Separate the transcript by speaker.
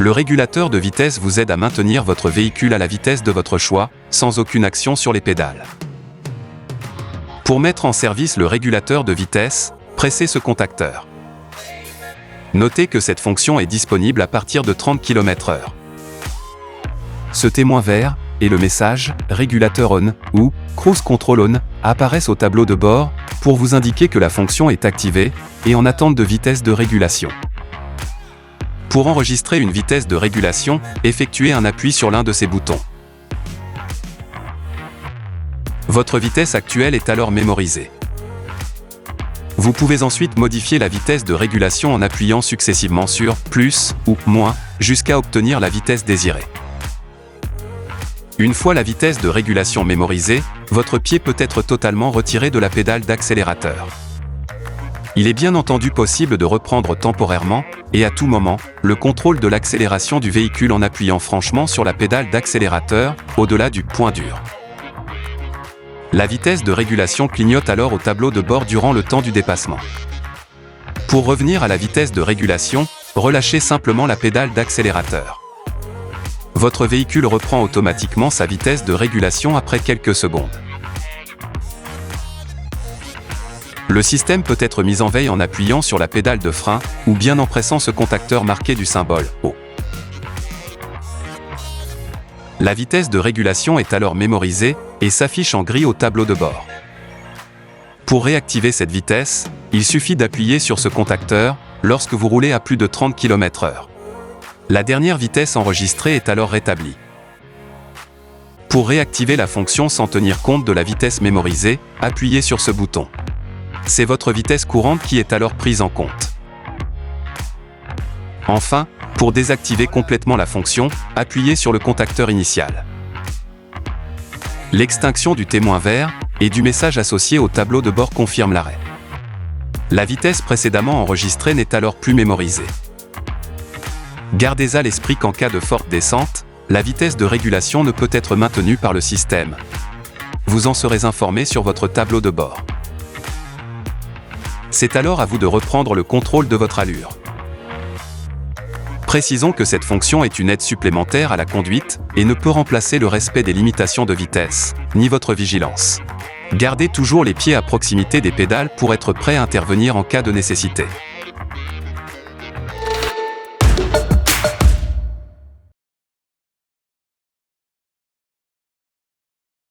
Speaker 1: Le régulateur de vitesse vous aide à maintenir votre véhicule à la vitesse de votre choix, sans aucune action sur les pédales. Pour mettre en service le régulateur de vitesse, pressez ce contacteur. Notez que cette fonction est disponible à partir de 30 km/h. Ce témoin vert et le message « Régulateur on » ou « Cruise Control on » apparaissent au tableau de bord pour vous indiquer que la fonction est activée et en attente de vitesse de régulation. Pour enregistrer une vitesse de régulation, effectuez un appui sur l'un de ces boutons. Votre vitesse actuelle est alors mémorisée. Vous pouvez ensuite modifier la vitesse de régulation en appuyant successivement sur « plus » ou « moins » jusqu'à obtenir la vitesse désirée. Une fois la vitesse de régulation mémorisée, votre pied peut être totalement retiré de la pédale d'accélérateur. Il est bien entendu possible de reprendre temporairement, et à tout moment, le contrôle de l'accélération du véhicule en appuyant franchement sur la pédale d'accélérateur, au-delà du point dur. La vitesse de régulation clignote alors au tableau de bord durant le temps du dépassement. Pour revenir à la vitesse de régulation, relâchez simplement la pédale d'accélérateur. Votre véhicule reprend automatiquement sa vitesse de régulation après quelques secondes. Le système peut être mis en veille en appuyant sur la pédale de frein ou bien en pressant ce contacteur marqué du symbole O. La vitesse de régulation est alors mémorisée et s'affiche en gris au tableau de bord. Pour réactiver cette vitesse, il suffit d'appuyer sur ce contacteur lorsque vous roulez à plus de 30 km/h. La dernière vitesse enregistrée est alors rétablie. Pour réactiver la fonction sans tenir compte de la vitesse mémorisée, appuyez sur ce bouton. C'est votre vitesse courante qui est alors prise en compte. Enfin, pour désactiver complètement la fonction, appuyez sur le contacteur initial. L'extinction du témoin vert et du message associé au tableau de bord confirme l'arrêt. La vitesse précédemment enregistrée n'est alors plus mémorisée. Gardez à l'esprit qu'en cas de forte descente, la vitesse de régulation ne peut être maintenue par le système. Vous en serez informé sur votre tableau de bord. C'est alors à vous de reprendre le contrôle de votre allure. Précisons que cette fonction est une aide supplémentaire à la conduite et ne peut remplacer le respect des limitations de vitesse, ni votre vigilance. Gardez toujours les pieds à proximité des pédales pour être prêt à intervenir en cas de nécessité.